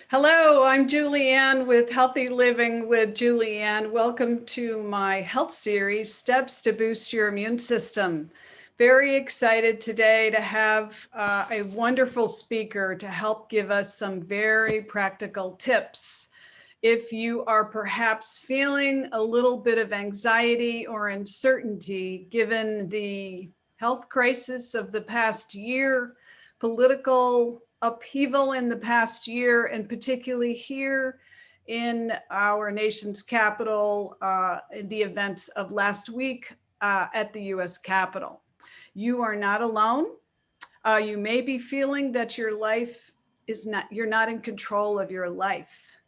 Hello, I'm Julianne with Healthy Living with Julianne. Welcome to my health series, Steps to Boost Your Immune System. Very excited today to have a wonderful speaker to help give us some very practical tips. If you are perhaps feeling a little bit of anxiety or uncertainty given the health crisis of the past year, political upheaval in the past year, and particularly here in our nation's capital, in the events of last week at the US Capitol. You are not alone. You may be feeling that your life is not, you're not in control of your life.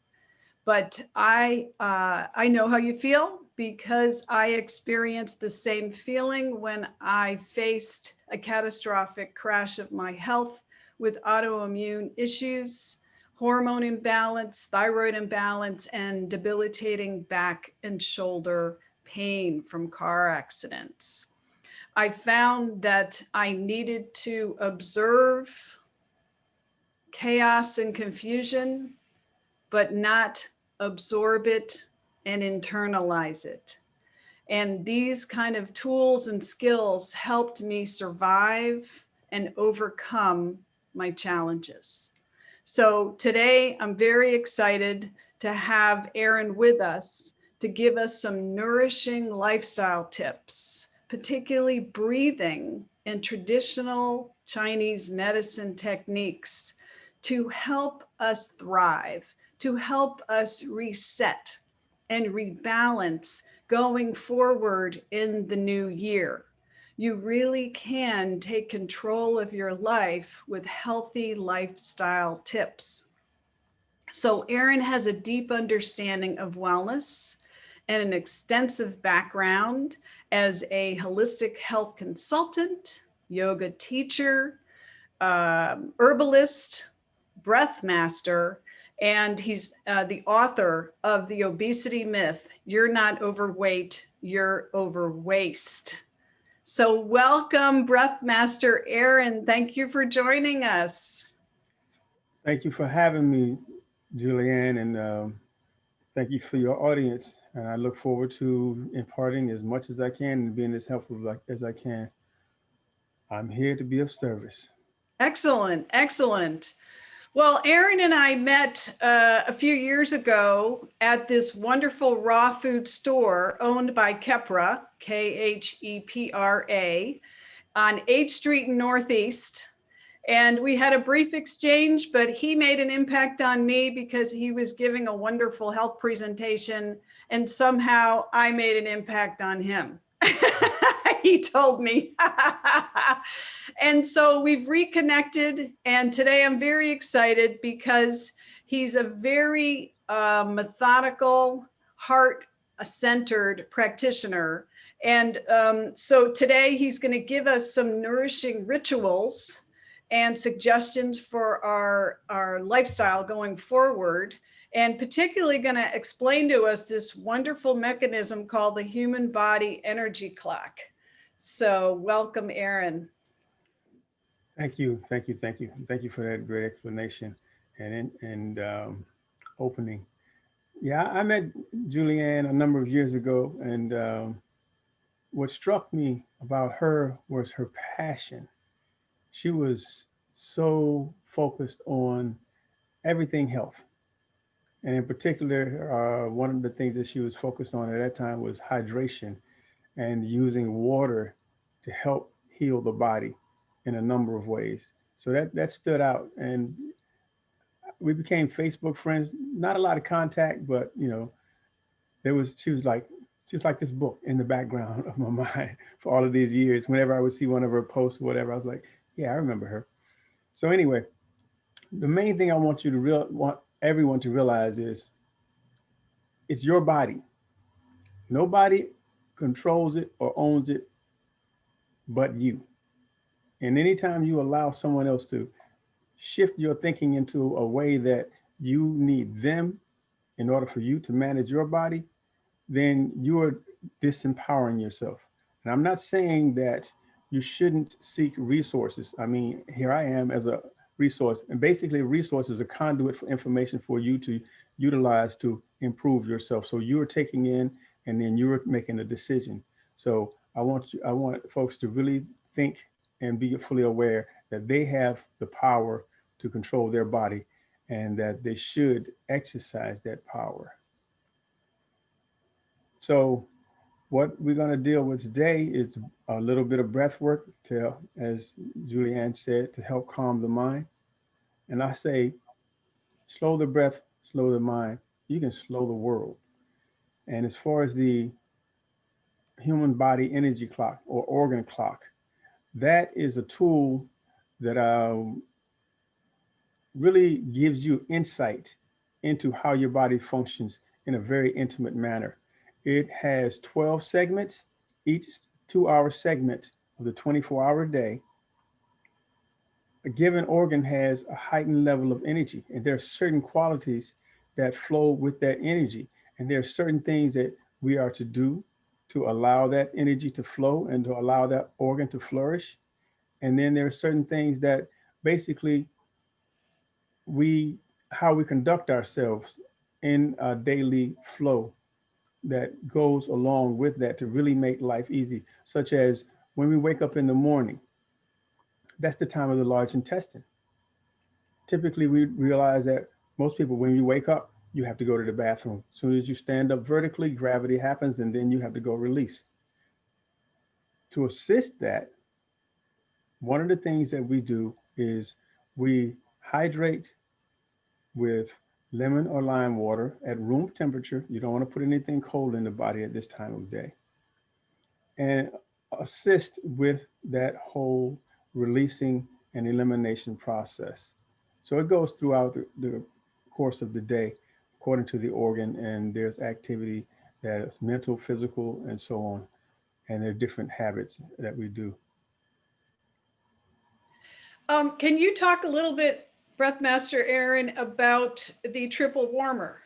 But I know how you feel because I experienced the same feeling when I faced a catastrophic crash of my health with autoimmune issues, hormone imbalance, thyroid imbalance, and debilitating back and shoulder pain from car accidents. I found that I needed to observe chaos and confusion, but not absorb it and internalize it. And these kind of tools and skills helped me survive and overcome my challenges. So today I'm very excited to have Aaron with us to give us some nourishing lifestyle tips, particularly breathing and traditional Chinese medicine techniques to help us thrive, to help us reset and rebalance going forward in the new year. You really can take control of your life with healthy lifestyle tips. So Aaron has a deep understanding of wellness and an extensive background as a holistic health consultant, yoga teacher, herbalist, Breath Master, and he's the author of The Obesity Myth. You're not overweight, you're overwaste. So welcome, Breath Master Aaron. Thank you for joining us. Thank you for having me, Julianne, and thank you for your audience. And I look forward to imparting as much as I can and being as helpful as I can. I'm here to be of service. Excellent, excellent. Well, Aaron and I met a few years ago at this wonderful raw food store owned by Kepra, Khepra, on 8th Street in Northeast. And we had a brief exchange, but he made an impact on me because he was giving a wonderful health presentation, and somehow I made an impact on him. He told me. And so we've reconnected, and today I'm very excited because he's a very methodical, heart-centered practitioner. And so today he's going to give us some nourishing rituals and suggestions for our lifestyle going forward, and particularly going to explain to us this wonderful mechanism called the human body energy clock. So welcome, Aaron. Thank you, thank you, thank you, thank you for that great explanation and opening. Yeah, I met Julianne a number of years ago, and what struck me about her was her passion. She was so focused on everything health. And in particular, one of the things that she was focused on at that time was hydration and using water to help heal the body in a number of ways. So that stood out. And we became Facebook friends, not a lot of contact, but there was, she was like this book in the background of my mind for all of these years. Whenever I would see one of her posts or whatever, I was like, yeah, I remember her. So anyway, the main thing I want want everyone to realize is it's your body. Nobody controls it or owns it but you. And anytime you allow someone else to shift your thinking into a way that you need them in order for you to manage your body, then you are disempowering yourself. And I'm not saying that you shouldn't seek resources. I mean, here I am as a resource. And basically, a resource is a conduit for information for you to utilize to improve yourself. So you're taking in, and then you're making a decision. So I want folks to really think and be fully aware that they have the power to control their body, and that they should exercise that power. So what we're going to deal with today is a little bit of breath work to, as Julianne said, to help calm the mind. And I say, slow the breath, slow the mind. You can slow the world. And as far as the human body energy clock or organ clock, that is a tool that really gives you insight into how your body functions in a very intimate manner. It has 12 segments, each 2-hour segment of the 24-hour day. A given organ has a heightened level of energy, and there are certain qualities that flow with that energy. And there are certain things that we are to do to allow that energy to flow and to allow that organ to flourish. And then there are certain things that basically we how we conduct ourselves in a daily flow that goes along with that to really make life easy, such as when we wake up in the morning. That's the time of the large intestine. Typically, we realize that most people, when you wake up, you have to go to the bathroom. As soon as you stand up vertically, gravity happens, and then you have to go release. To assist that, one of the things that we do is we hydrate with lemon or lime water at room temperature. You don't want to put anything cold in the body at this time of day. And assist with that whole releasing and elimination process. So it goes throughout the course of the day, according to the organ, and there's activity that is mental, physical, and so on. And there are different habits that we do. Can you talk a little bit, Breath Master Aaron, about the triple warmer?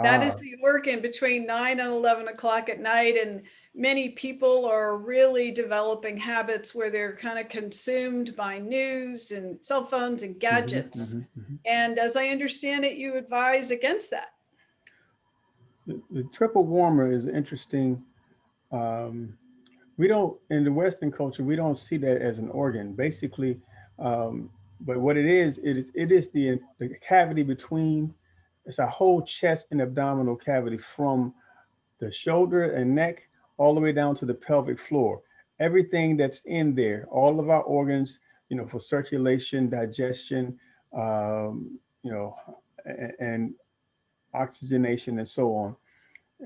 That is Ah, the organ between 9 and 11 o'clock at night. And many people are really developing habits where they're kind of consumed by news and cell phones and mhm, gadgets. mhm, mhm. And as I understand it, you advise against that. The triple warmer is interesting. Um, we don't, in the Western culture, we don't see that as an organ. Basically, um, but what it is the cavity between. It's a whole chest and abdominal cavity from the shoulder and neck all the way down to the pelvic floor. Everything that's in there, all of our organs, for circulation, digestion, you know, and oxygenation and so on.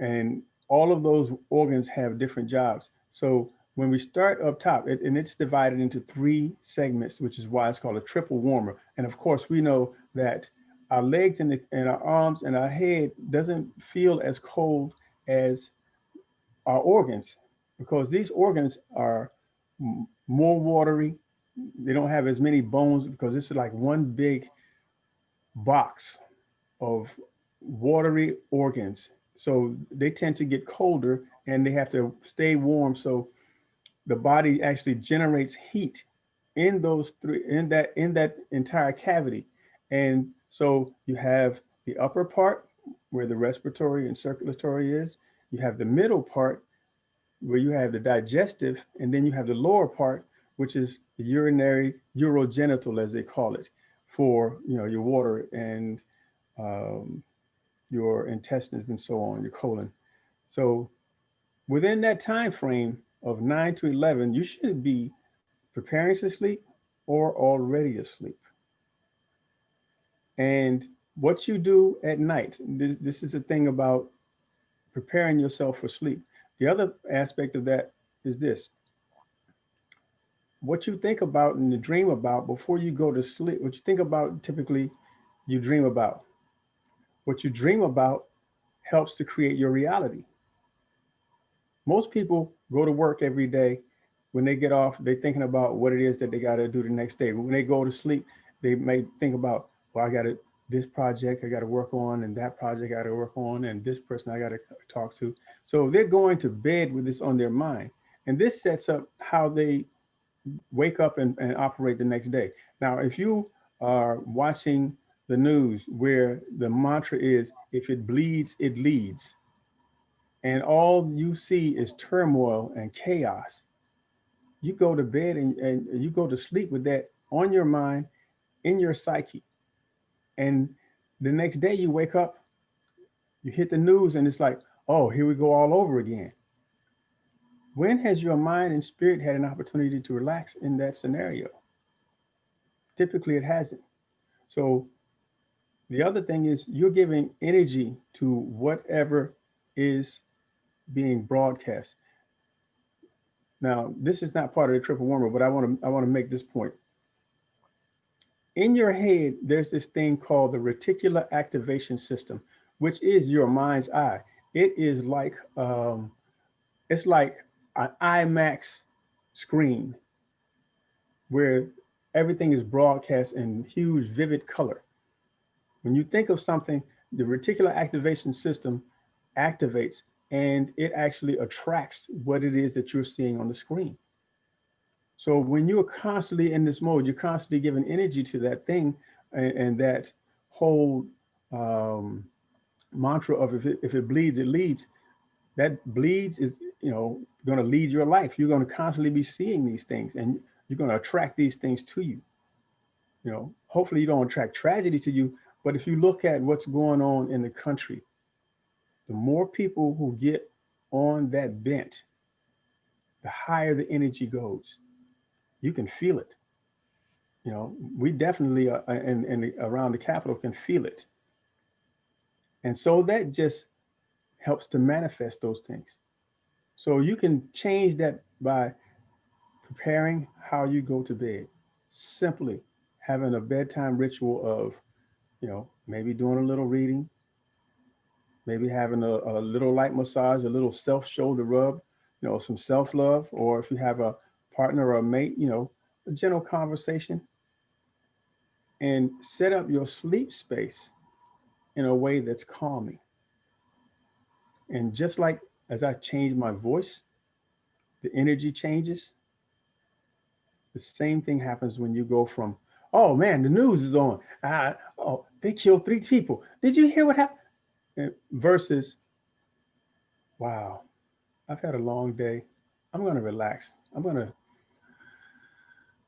And all of those organs have different jobs. So when we start up top, and it's divided into 3 segments, which is why it's called a triple warmer. And of course, we know that our legs and our arms and our head doesn't feel as cold as our organs, because these organs are more watery. They don't have as many bones because this is like one big box of watery organs. So they tend to get colder and they have to stay warm. So the body actually generates heat in those three in that entire cavity. And so you have the upper part where the respiratory and circulatory is. You have the middle part where you have the digestive, and then you have the lower part, which is the urinary urogenital, as they call it, for your water and um, your intestines and so on, your colon. So within that time frame of 9 to 11, you should be preparing to sleep or already asleep. And what you do at night, this is the thing about preparing yourself for sleep. The other aspect of that is this: what you think about and you dream about before you go to sleep, what you think about typically you dream about. What you dream about helps to create your reality. Most people go to work every day. When they get off, they're thinking about what it is that they got to do the next day. When they go to sleep, they may think about, well, I got to this project I got to work on, and that project I got to work on, and this person I got to talk to. So they're going to bed with this on their mind, and this sets up how they wake up and operate the next day. Now, if you are watching the news where the mantra is, if it bleeds, it leads, and all you see is turmoil and chaos, you go to bed and you go to sleep with that on your mind, in your psyche. And the next day you wake up, you hit the news, and it's like, oh, here we go all over again. When has your mind and spirit had an opportunity to relax in that scenario? Typically, it hasn't. So the other thing is you're giving energy to whatever is being broadcast. Now, this is not part of the triple warmer, but I want to make this point. In your head, there's this thing called the reticular activation system, which is your mind's eye. It is like it's like an IMAX screen where everything is broadcast in huge, vivid color. When you think of something, the reticular activation system activates and it actually attracts what it is that you're seeing on the screen. So when you're constantly in this mode, you're constantly giving energy to that thing, and that whole um, mantra of if it bleeds, it leads. That bleeds is, going to lead your life. You're going to constantly be seeing these things, and you're going to attract these things to you. Hopefully you don't attract tragedy to you, but if you look at what's going on in the country, the more people who get on that bent, the higher the energy goes. You can feel it. We definitely and around the Capitol can feel it. And so that just helps to manifest those things. So you can change that by preparing how you go to bed. Simply having a bedtime ritual of, maybe doing a little reading, maybe having a little light massage, a little self shoulder rub, some self love, or if you have a partner or a mate, a gentle conversation, and set up your sleep space in a way that's calming. And just like as I change my voice, the energy changes. The same thing happens when you go from, oh man, the news is on. Oh, they killed 3 people. Did you hear what happened? Versus, wow, I've had a long day. I'm going to relax. I'm going to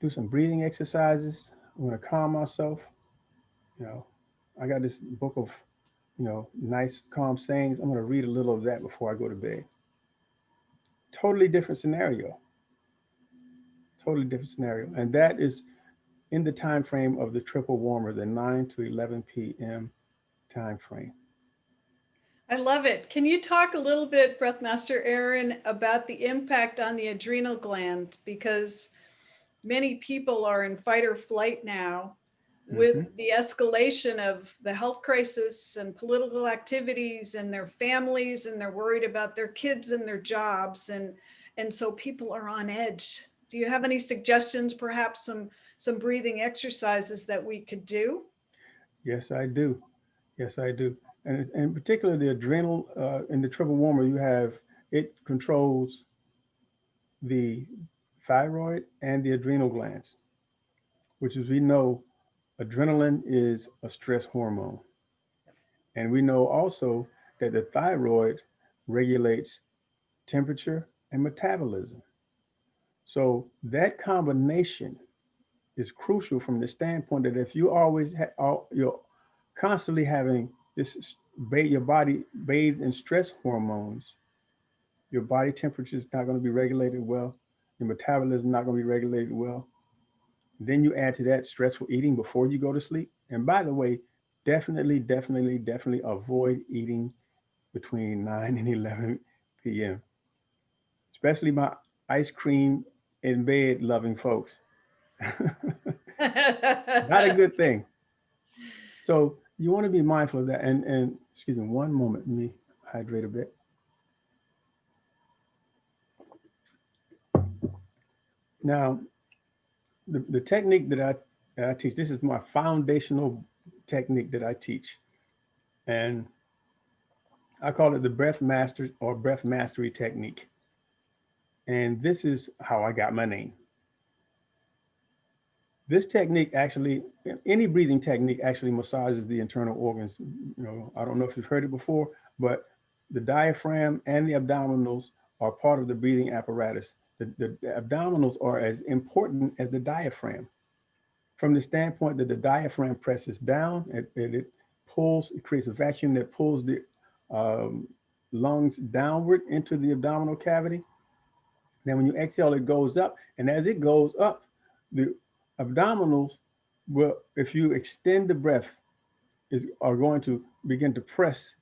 do some breathing exercises. I'm going to calm myself. You know, I got this book of, nice, calm sayings. I'm going to read a little of that before I go to bed. Totally different scenario. Totally different scenario. And that is in the time frame of the triple warmer, the 9 to 11 p.m. time frame. I love it. Can you talk a little bit, Breath Master Aaron, about the impact on the adrenal gland? Because many people are in fight or flight now with Mm-hmm. the escalation of the health crisis and political activities and their families, and they're worried about their kids and their jobs. And so people are on edge. Do you have any suggestions, perhaps some breathing exercises that we could do? Yes, I do. Yes, I do. And in particular, the adrenal in the triple warmer, it controls the thyroid and the adrenal glands, which as we know, adrenaline is a stress hormone. And we know also that the thyroid regulates temperature and metabolism. So that combination is crucial from the standpoint that if you you're constantly having your body bathed in stress hormones, your body temperature is not going to be regulated well, your metabolism not going to be regulated well. Then you add to that stressful eating before you go to sleep. And by the way, definitely, definitely, definitely avoid eating between 9 and 11 p.m., especially my ice cream in bed loving folks. Not a good thing. So you want to be mindful of that. And excuse me, one moment. Let me hydrate a bit. Now, the technique that I teach, this is my foundational technique that I teach. And I call it the breath master or breath mastery technique. And this is how I got my name. This technique actually, any breathing technique actually massages the internal organs. I don't know if you've heard it before, but the diaphragm and the abdominals are part of the breathing apparatus. The abdominals are as important as the diaphragm from the standpoint that the diaphragm presses down and it pulls, it creates a vacuum that pulls the um, lungs downward into the abdominal cavity. Then when you exhale, it goes up. And as it goes up, the abdominals will, if you extend the breath, are going to begin to press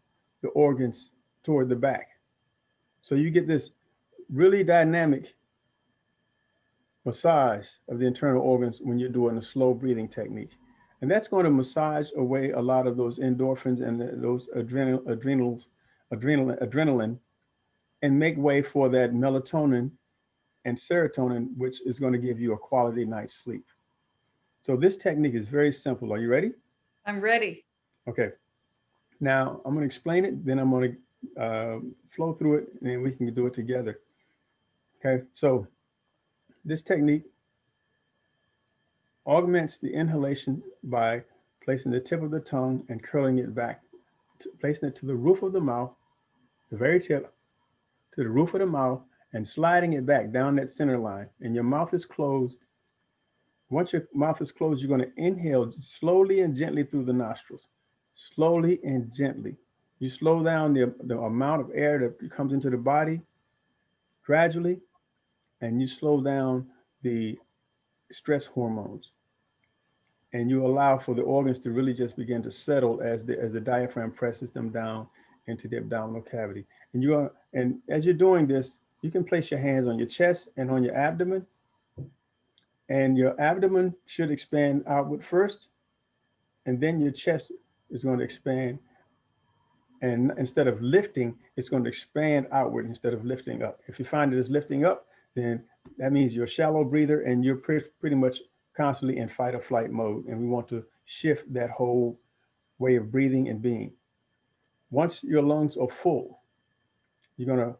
the organs toward the back. So you get this really dynamic massage of the internal organs when you're doing a slow breathing technique. And that's going to massage away a lot of those endorphins and those adrenaline, and make way for that melatonin and serotonin, which is going to give you a quality night's sleep. So this technique is very simple. Are you ready? I'm ready. Okay. Now I'm going to explain it, then I'm going to flow through it, and then we can do it together. Okay. So this technique augments the inhalation by placing the tip of the tongue and curling it back, placing it to the roof of the mouth, the very tip, to the roof of the mouth, and sliding it back down that center line. And your mouth is closed. Once your mouth is closed, you're going to inhale slowly and gently through the nostrils. Slowly and gently. You slow down the amount of air that comes into the body gradually, and you slow down the stress hormones. And you allow for the organs to really just begin to settle as the diaphragm presses them down into the abdominal cavity. And as you're doing this, you can place your hands on your chest and on your abdomen, and your abdomen should expand outward first, and then your chest is going to expand. And instead of lifting, it's going to expand outward instead of lifting up. If you find it is lifting up, then that means you're a shallow breather and you're pretty much constantly in fight or flight mode. And we want to shift that whole way of breathing and being. Once your lungs are full, you're going to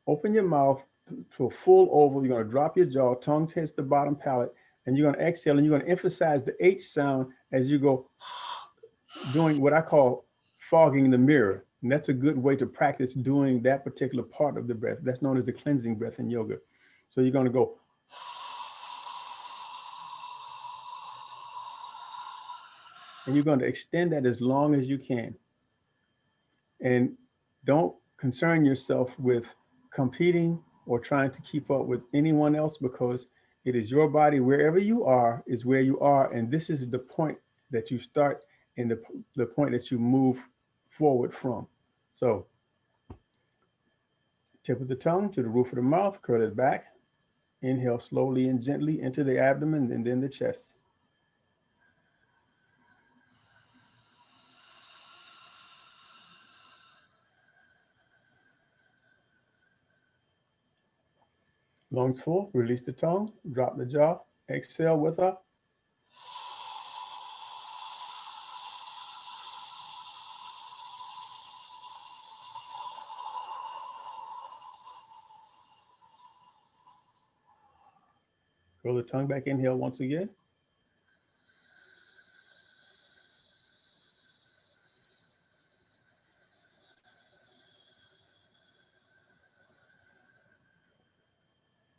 open your mouth to a full oval. You're going to drop your jaw, tongue hits the bottom palate, and you're going to exhale, and you're going to emphasize the H sound as you go, doing what I call fogging the mirror. And that's a good way to practice doing that particular part of the breath. That's known as the cleansing breath in yoga. So you're going to go, and you're going to extend that as long as you can. And don't concern yourself with competing or trying to keep up with anyone else, because it is your body. Wherever you are is where you are. And this is the point that you start and the point that you move forward from. So tip of the tongue to the roof of the mouth, curl it back. Inhale slowly and gently into the abdomen and then the chest. Lungs full, release the tongue, drop the jaw, exhale with a. Curl the tongue back, inhale once again.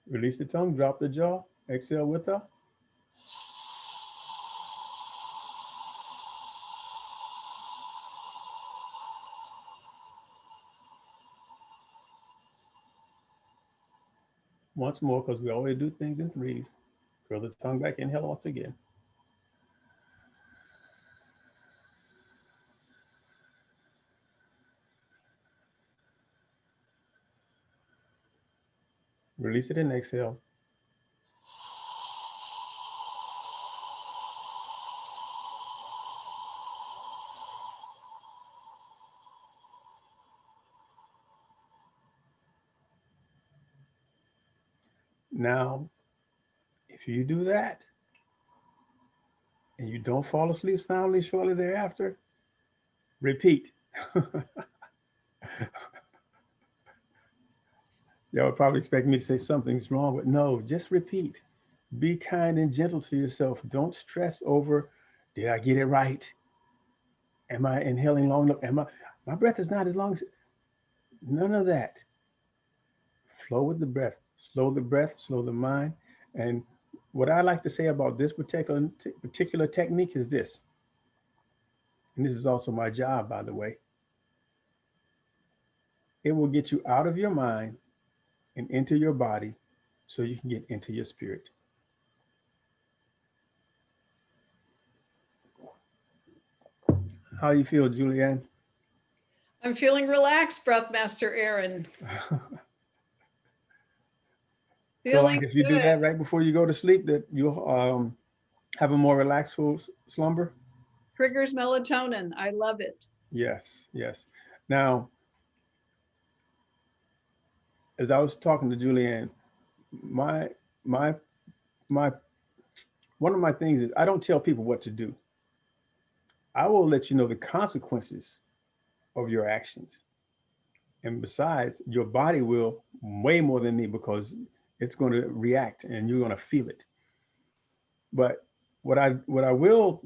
Release the tongue, drop the jaw, exhale with a. Once more, because we always do things in threes. Curl the tongue back, inhale once again. Release it and exhale. Now, if you do that and you don't fall asleep soundly shortly thereafter, repeat. Y'all would probably expect me to say something's wrong, but no, just repeat. Be kind and gentle to yourself. Don't stress over, did I get it right? Am I inhaling long enough? My breath is not as long as, none of that. Flow with the breath, slow the mind. And what I like to say about this particular technique is this, and this is also my job, by the way. It will get you out of your mind and into your body so you can get into your spirit. How you feel, Julianne? I'm feeling relaxed, Breath Master Aaron. Feel like Feeling if you do good. that right before you go to sleep, that you'll have a more relaxful slumber? Triggers melatonin. I love it. Yes, yes. Now, as I was talking to Julianne, my my my one of my things is I don't tell people what to do. I will let you know the consequences of your actions. And besides, your body will way more than me because it's going to react and you're going to feel it. But what I will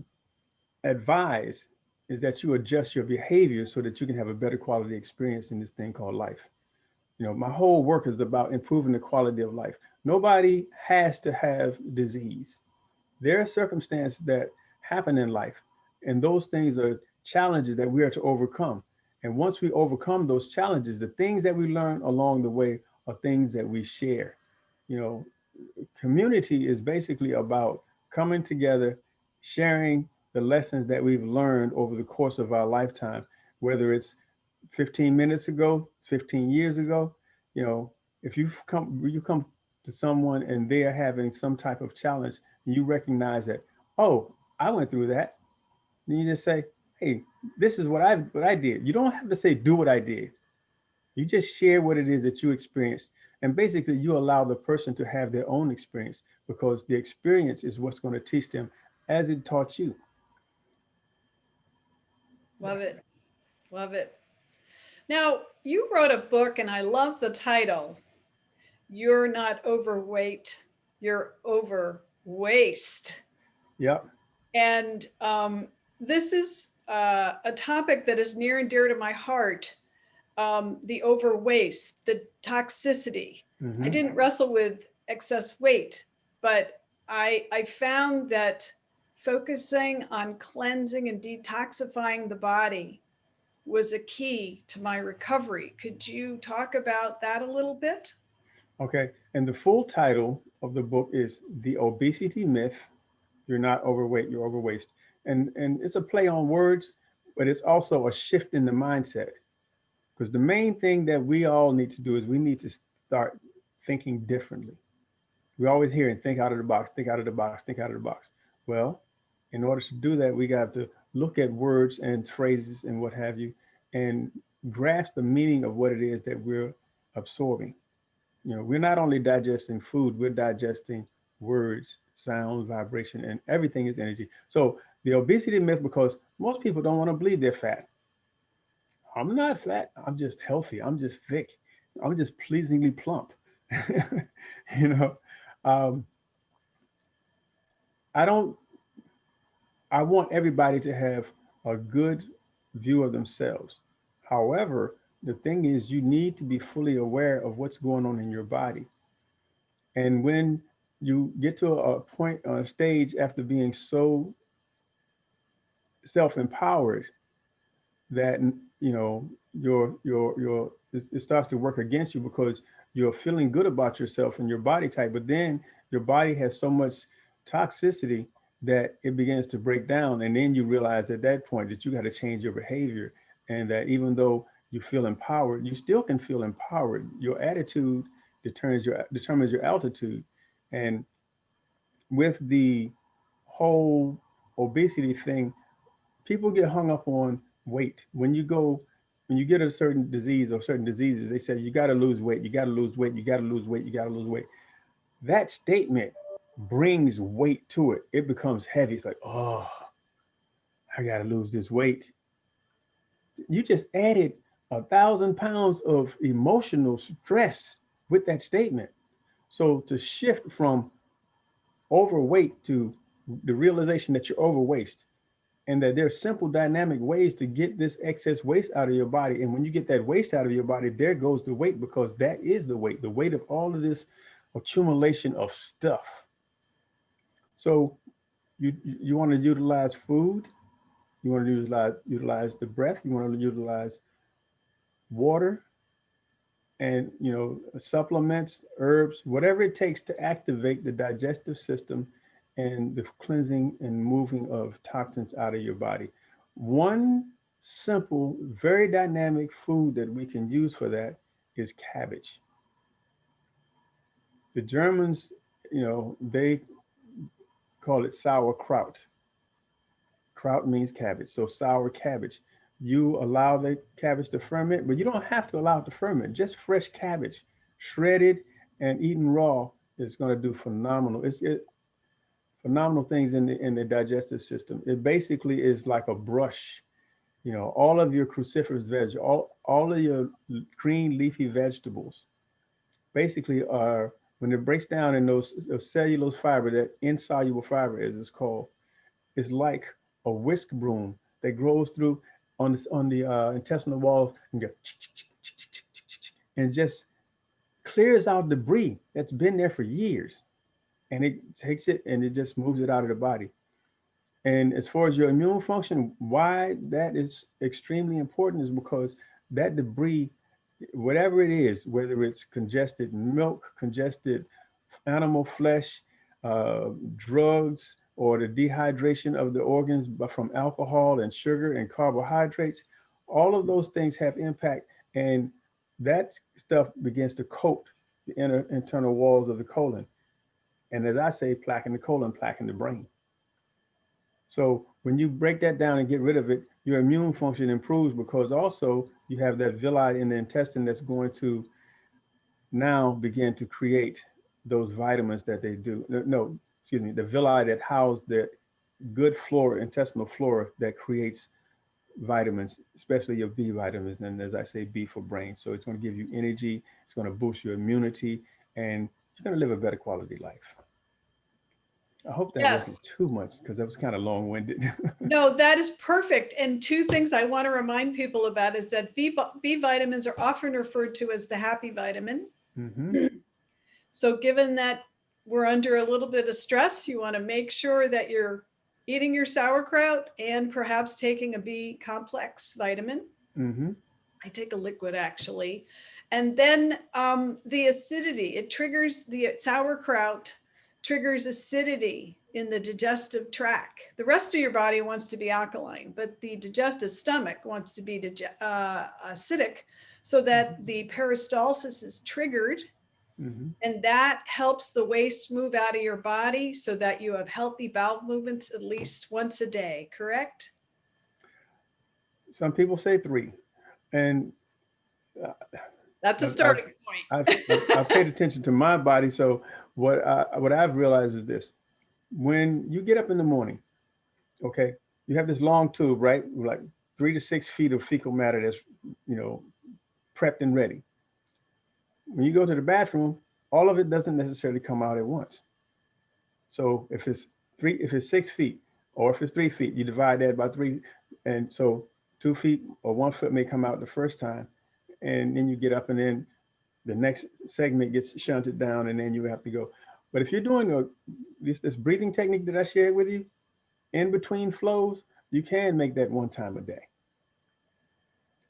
advise is that you adjust your behavior so that you can have a better quality experience in this thing called life. You know, my whole work is about improving the quality of life. Nobody has to have disease. There are circumstances that happen in life, and those things are challenges that we are to overcome. And once we overcome those challenges, the things that we learn along the way are things that we share. You know, community is basically about coming together, sharing the lessons that we've learned over the course of our lifetime, whether it's 15 minutes ago, 15 years ago. You know, if you come to someone and they are having some type of challenge, and you recognize that, oh, I went through that. Then you just say, hey, this is what I did. You don't have to say do what I did. You just share what it is that you experienced. And basically, you allow the person to have their own experience because the experience is what's going to teach them as it taught you. Love it. Love it. Now, you wrote a book, and I love the title. You're not overweight, you're over waste. Yep. And this is a topic that is near and dear to my heart, the over waste, the toxicity. I Mm-hmm. didn't wrestle with excess weight, but I found that focusing on cleansing and detoxifying the body was a key to my recovery. Could you talk about that a little bit? Okay. And the full title of the book is The Obesity Myth. You're not overweight, you're overweight. And it's a play on words, but it's also a shift in the mindset. Because the main thing that we all need to do is we need to start thinking differently. We always hear and think out of the box, think out of the box, think out of the box. Well, in order to do that, we got to look at words and phrases and what have you and grasp the meaning of what it is that we're absorbing. You know, we're not only digesting food, we're digesting words, sound, vibration, and everything is energy. So the obesity myth, because most people don't want to believe they're fat. I'm not fat. I'm just healthy. I'm just thick. I'm just pleasingly plump. you know, um, I don't. I want everybody to have a good view of themselves. However, the thing is, you need to be fully aware of what's going on in your body. And when you get to a point on a stage after being so self-empowered that you know your it starts to work against you because you're feeling good about yourself and your body type, but then your body has so much toxicity that it begins to break down, and then you realize at that point that you got to change your behavior, and that even though you feel empowered, you still can feel empowered. Your attitude determines your altitude, and with the whole obesity thing, people get hung up on weight. When you get a certain disease or certain diseases, they say you got to lose weight, you got to lose weight, you got to lose weight, you got to lose weight. That statement brings weight to it. It becomes heavy. It's like, oh, I got to lose this weight. You just added 1,000 pounds of emotional stress with that statement. So to shift from overweight to the realization that you're overweight, and that there's simple dynamic ways to get this excess waste out of your body. And when you get that waste out of your body, there goes the weight, because that is the weight of all of this accumulation of stuff. So you want to utilize food, you want to utilize the breath, you want to utilize water, and supplements, herbs, whatever it takes to activate the digestive system and the cleansing and moving of toxins out of your body. One simple, very dynamic food that we can use for that is cabbage. The Germans, they call it sauerkraut. Kraut means cabbage, so sour cabbage. You allow the cabbage to ferment, but you don't have to allow it to ferment. Just fresh cabbage, shredded and eaten raw, is going to do phenomenal things in the digestive system. It basically is like a brush. All of your cruciferous veg, all of your green leafy vegetables, basically are, when it breaks down in those cellulose fiber, that insoluble fiber as it's called, is like a whisk broom that grows through on the intestinal walls and and just clears out debris that's been there for years, and it takes it and it just moves it out of the body. And as far as your immune function, why that is extremely important is because that debris, whatever it is, whether it's congested milk, congested animal flesh, drugs, or the dehydration of the organs from alcohol and sugar and carbohydrates, all of those things have impact. And that stuff begins to coat the internal walls of the colon. And as I say, plaque in the colon, plaque in the brain. So when you break that down and get rid of it, your immune function improves, because also you have that villi in the intestine that's going to now begin to create those vitamins that they do. No, excuse me, the villi that house the good flora, intestinal flora, that creates vitamins, especially your B vitamins. And as I say, B for brain. So it's going to give you energy, it's going to boost your immunity, and you're going to live a better quality life. I hope that Yes. wasn't too much, because that was kind of long-winded. No, that is perfect. And two things I want to remind people about is that B vitamins are often referred to as the happy vitamin. Mm-hmm. So given that we're under a little bit of stress, you want to make sure that you're eating your sauerkraut and perhaps taking a B complex vitamin. Mm-hmm. I take a liquid actually. And then the acidity, it triggers, the sauerkraut triggers acidity in the digestive tract. The rest of your body wants to be alkaline, but the digestive stomach wants to be acidic, so that the peristalsis is triggered. Mm-hmm. And that helps the waste move out of your body so that you have healthy bowel movements at least once a day, correct? Some people say 3. And uh, That's a I've, I've, starting I've point. paid attention to my body. So what I've realized is this: when you get up in the morning, okay, you have this long tube, right? Like 3 to 6 feet of fecal matter that's, you know, prepped and ready. When you go to the bathroom, all of it doesn't necessarily come out at once. So if it's 6 feet, or if it's 3 feet, you divide that by 3, and so 2 feet or 1 foot may come out the first time, and then you get up, and then the next segment gets shunted down, and then you have to go. But if you're doing this breathing technique that I shared with you, in between flows, you can make that one time a day.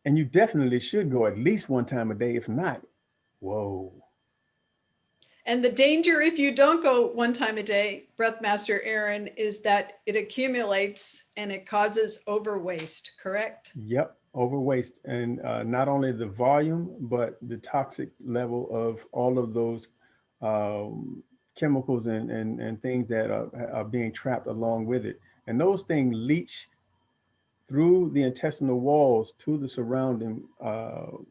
And you definitely should go at least one time a day. If not, whoa. And the danger, if you don't go one time a day, Breath Master Aaron, is that it accumulates and it causes overwaste, correct? Yep, overwaste. And not only the volume, but the toxic level of all of those chemicals and things that are being trapped along with it. And those things leach through the intestinal walls to the surrounding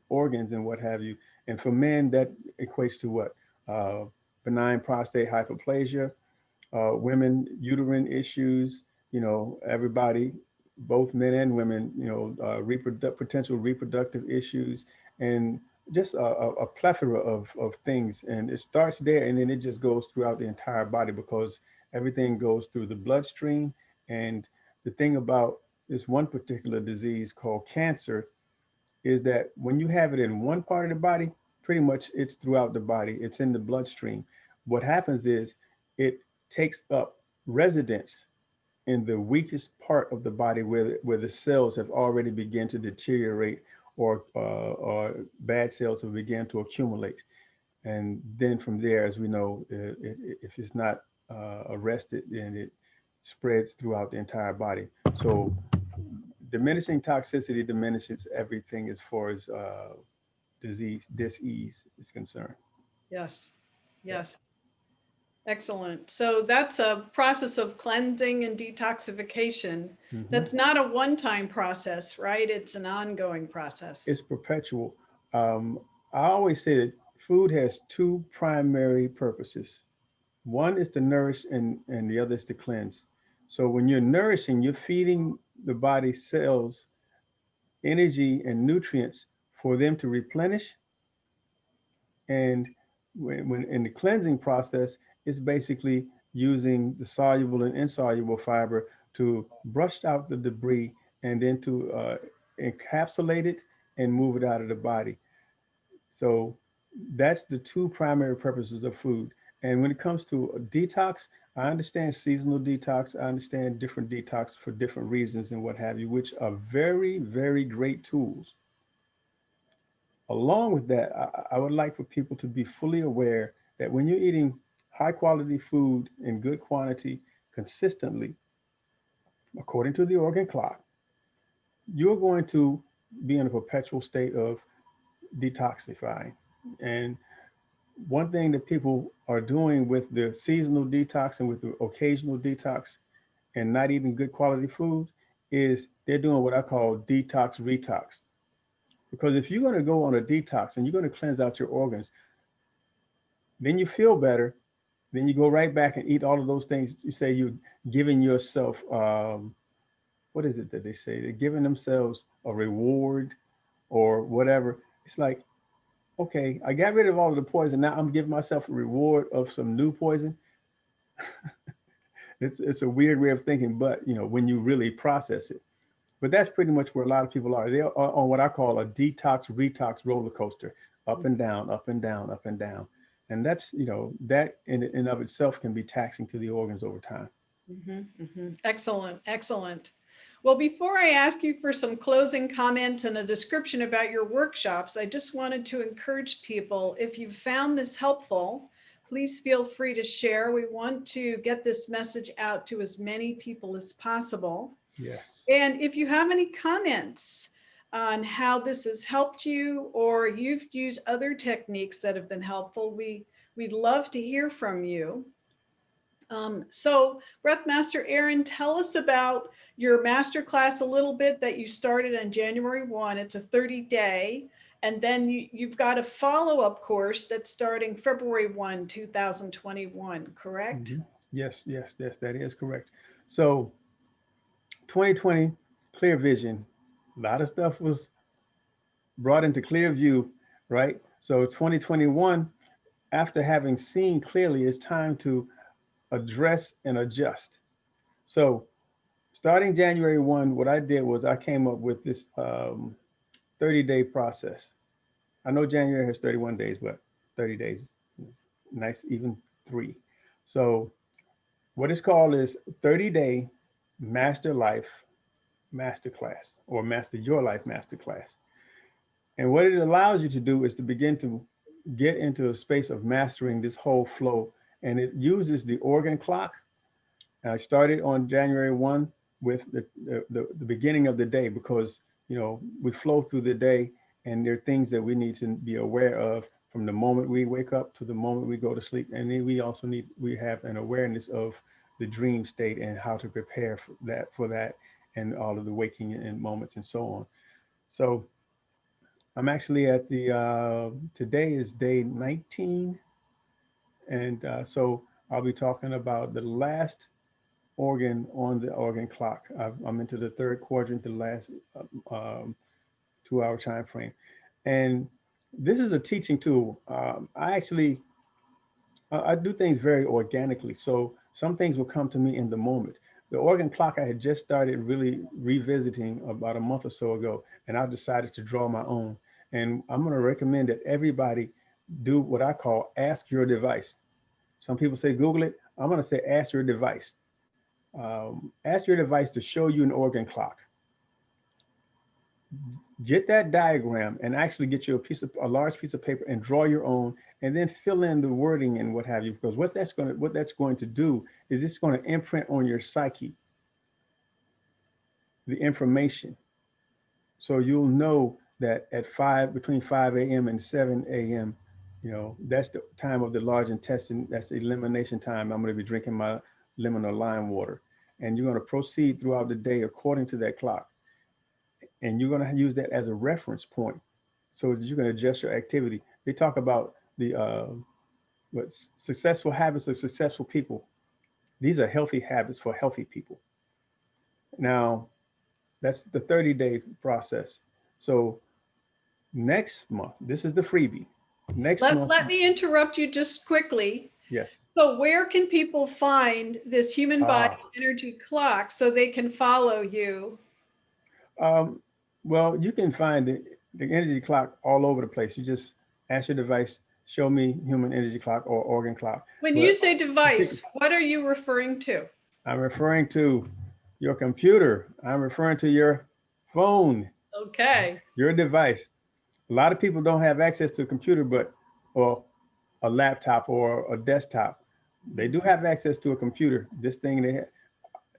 organs and what have you. And for men, that equates to what? Benign prostate hyperplasia, women, uterine issues, everybody, both men and women, potential reproductive issues, and just a plethora of things. And it starts there, and then it just goes throughout the entire body, because everything goes through the bloodstream. And the thing about this one particular disease called cancer is that when you have it in one part of the body, pretty much it's throughout the body, it's in the bloodstream. What happens is it takes up residence in the weakest part of the body where the cells have already begun to deteriorate, or bad cells have begun to accumulate. And then from there, as we know, if it's not arrested, then it spreads throughout the entire body. So diminishing toxicity diminishes everything as far as disease is concerned. Yes. Yeah. Yes. Excellent. So that's a process of cleansing and detoxification. Hmm. That's not a one-time process, right? It's an ongoing process. It's perpetual. Um, I always say that food has two primary purposes. One is to nourish, and the other is to cleanse. So when you're nourishing, you're feeding the body cells energy and nutrients for them to replenish. And when in the cleansing process, it's basically using the soluble and insoluble fiber to brush out the debris, and then to encapsulate it and move it out of the body. So that's the two primary purposes of food. And when it comes to a detox, I understand seasonal detox. I understand different detox for different reasons and what have you, which are very, very great tools. Along with that, I would like for people to be fully aware that when you're eating high quality food in good quantity consistently, according to the organ clock, you're going to be in a perpetual state of detoxifying. And one thing that people are doing with the seasonal detox and with the occasional detox and not eating good quality food is they're doing what I call detox retox. Because if you're going to go on a detox and you're going to cleanse out your organs, then you feel better. Then you go right back and eat all of those things. You say you're giving yourself, what is it that they say? They're giving themselves a reward or whatever. It's like, okay, I got rid of all of the poison. Now I'm giving myself a reward of some new poison. It's a weird way of thinking, but when you really process it. But that's pretty much where a lot of people are. They are on what I call a detox retox roller coaster, up and down, up and down, up and down. And that's, that in and of itself can be taxing to the organs over time. Excellent. Excellent. Well, before I ask you for some closing comments and a description about your workshops, I just wanted to encourage people, if you found this helpful, please feel free to share. We want to get this message out to as many people as possible. Yes. And if you have any comments on how this has helped you, or you've used other techniques that have been helpful, we'd love to hear from you. So Breath Master Aaron, tell us about your masterclass a little bit that you started on January 1. It's a 30-day. And then you've got a follow-up course that's starting February 1, 2021, correct? Hmm. Yes, yes, yes, that is correct. So 2020, clear vision. A lot of stuff was brought into clear view, right? So 2021, after having seen clearly, it's time to address and adjust. So starting January 1, what I did was I came up with this 30-day process. I know January has 31 days, but 30 days, nice, even three. So what it's called is 30-day Master Life Masterclass, or Master Your Life Masterclass. And what it allows you to do is to begin to get into a space of mastering this whole flow. And it uses the organ clock. And I started on January 1 with the beginning of the day, because, we flow through the day, and there are things that we need to be aware of from the moment we wake up to the moment we go to sleep. And then we have an awareness of the dream state and how to prepare for that, and all of the waking and moments and so on. So I'm actually at today is day 19. And so I'll be talking about the last organ on the organ clock. I'm into the third quadrant, the last um, 2 hour time frame. And this is a teaching tool. I actually I do things very organically. So some things will come to me in the moment. The organ clock I had just started really revisiting about a month or so ago, and I decided to draw my own. And I'm going to recommend that everybody do what I call ask your device. Some people say Google it. I'm going to say ask your device. Ask your device to show you an organ clock. Get that diagram and actually get you a large piece of paper and draw your own, and then fill in the wording and what have you. Because what that's going to do is it's going to imprint on your psyche the information. So you'll know that at between 5 a.m. and 7 a.m., that's the time of the large intestine. That's the elimination time. I'm going to be drinking my lemon or lime water. And you're going to proceed throughout the day according to that clock. And you're going to use that as a reference point so that you can adjust your activity. They talk about the successful habits of successful people. These are healthy habits for healthy people. Now, that's the 30-day process. So next month, this is the freebie. Next month. Let me interrupt you just quickly. Yes. So where can people find this human body Ah, energy clock so they can follow you? um, well, you can find the energy clock all over the place. You just ask your device, show me human energy clock or organ clock. When you But say device, what are you referring to? I'm referring to your computer. I'm referring to your phone, Okay. your device. A lot of people don't have access to a computer, or a laptop or a desktop. They do have access to a computer. This thing they have,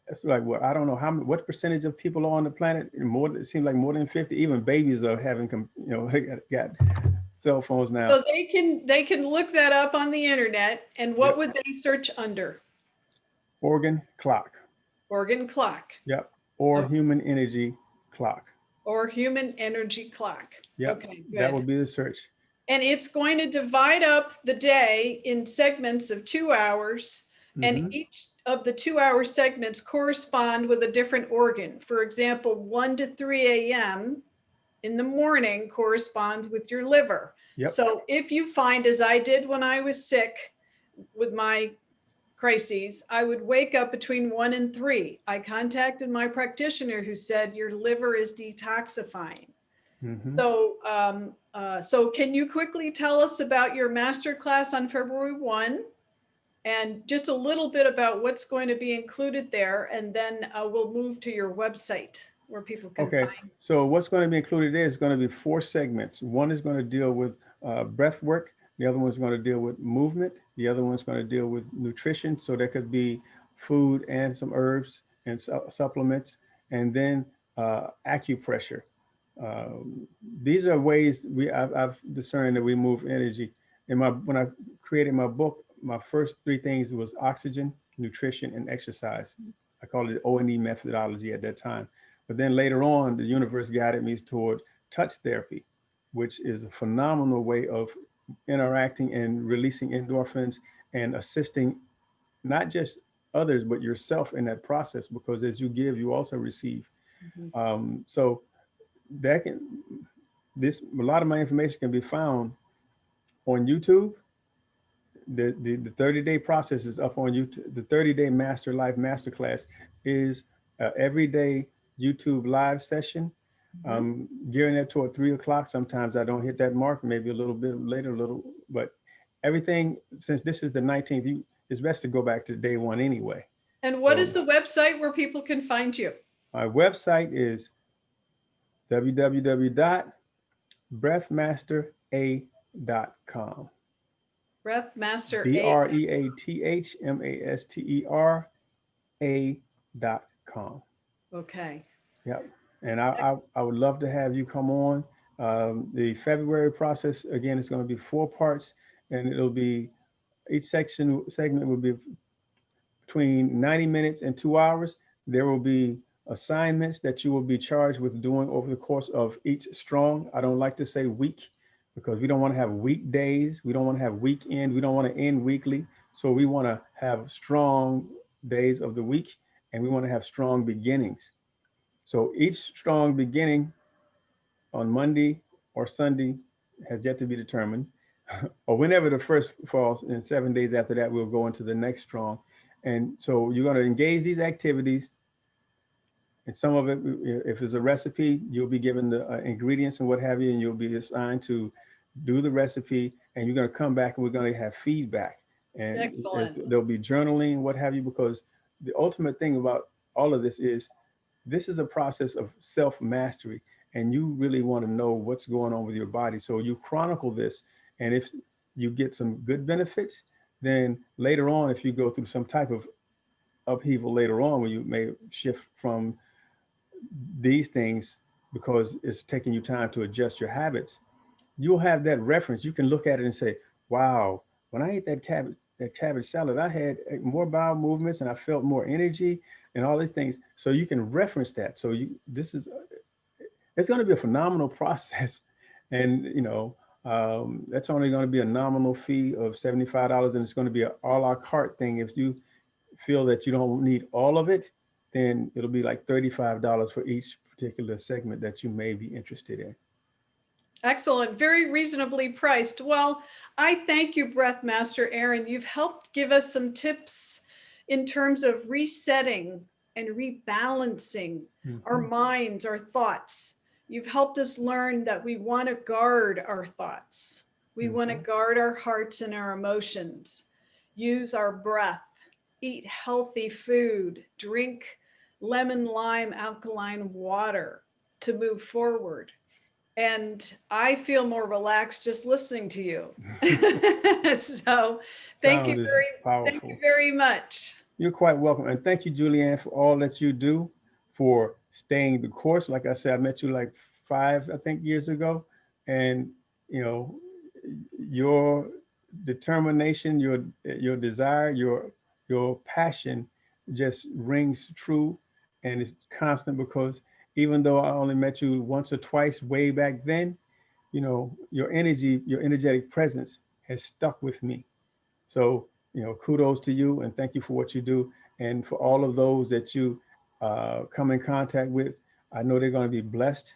it's like what I don't know what percentage of people are on the planet. More, it seems like more than 50. Even babies are having, got cell phones now. So they can look that up on the internet, and what Yep. would they search under? Organ clock. Organ clock. Yep. Or Oh, human energy clock. or human energy clock. Yep. Okay, That good. would be the search. And it's going to divide up the day in segments of 2 hours, and Mm-hmm. each of the 2 hour segments correspond with a different organ. For example, 1 to 3 a.m. in the morning corresponds with your liver. Yep. So if you find, as I did when I was sick with my crises, I would wake up between 1 and 3. I contacted my practitioner who said, your liver is detoxifying. Mm-hmm. So can you quickly tell us about your masterclass on February 1 and just a little bit about what's going to be included there, and then we'll move to your website where people can Okay. find. So what's going to be included there is going to be 4 segments. One is going to deal with breath work. The other one's going to deal with movement. The other one's going to deal with nutrition. So that could be food and some herbs and supplements, and then acupressure. These are ways I've discerned that we move energy. When I created my book, my first 3 things was oxygen, nutrition, and exercise. I called it O&E methodology at that time. But then later on, the universe guided me toward touch therapy, which is a phenomenal way of interacting and releasing endorphins and assisting not just others, but yourself in that process, because as you give, you also receive. Mhm. So that can, a lot of my information can be found on YouTube. The 30-day process is up on YouTube. The 30-day Master Life Masterclass is everyday YouTube live session. Gearing that toward 3 o'clock. Sometimes I don't hit that mark, maybe a little bit later, but everything, since this is the 19th, it's best to go back to day 1 anyway. And what is So the website where people can find you? my website is www.breathmastera.com. Breath Master A. BreathMasterA.com. Okay. Yep. And I would love to have you come on. The February process, again, is going to be 4 parts, and it'll be each segment will be between 90 minutes and 2 hours. There will be assignments that you will be charged with doing over the course of each strong. I don't like to say week, because we don't want to have weekdays. We don't want to have weekend. We don't want to end weekly. So we want to have strong days of the week, and we want to have strong beginnings. So each strong beginning on Monday or Sunday has yet to be determined. or whenever the first falls, and 7 days after that, we'll go into the next strong. And so you're going to engage these activities. And some of it, if it's a recipe, you'll be given the ingredients and what have you, and you'll be assigned to do the recipe. And you're going to come back and we're going to have feedback. And Excellent. there'll be journaling, what have you, because the ultimate thing about all of this is a process of self mastery. And you really want to know what's going on with your body. So you chronicle this. And if you get some good benefits, then later on, if you go through some type of upheaval later on, where you may shift from these things because it's taking you time to adjust your habits, you'll have that reference. You can look at it and say, wow, when I ate that cabbage salad, I had more bowel movements and I felt more energy and all these things. So you can reference that. So it's going to be a phenomenal process. And, that's only going to be a nominal fee of $75. And it's going to be an a la carte thing. If you feel that you don't need all of it, then it'll be like $35 for each particular segment that you may be interested in. Excellent. Very reasonably priced. Well, I thank you, Breath Master Aaron. You've helped give us some tips in terms of resetting and rebalancing our minds, our thoughts. You've helped us learn that we want to guard our thoughts. We want to guard our hearts and our emotions, use our breath, eat healthy food, drink lemon lime alkaline water to move forward. And I feel more relaxed just listening to you. So thank you Sound is thank powerful. you very much. You're quite welcome. And thank you, Julianne, for all that you do, for staying the course. Like I said, I met you like 5, I think, years ago. And, you know, your determination, your desire, your passion just rings true, and it's constant, because even though I only met you once or twice way back then, your energy, your energetic presence has stuck with me. So, kudos to you, and thank you for what you do. And for all of those that you come in contact with, I know they're going to be blessed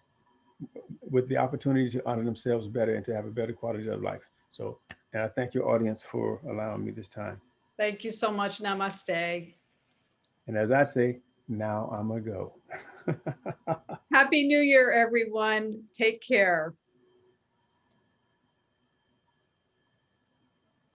with the opportunity to honor themselves better and to have a better quality of life. So, and I thank your audience for allowing me this time. Thank you so much. Namaste. And as I say, now I'm going to go. Happy New Year, everyone. Take care.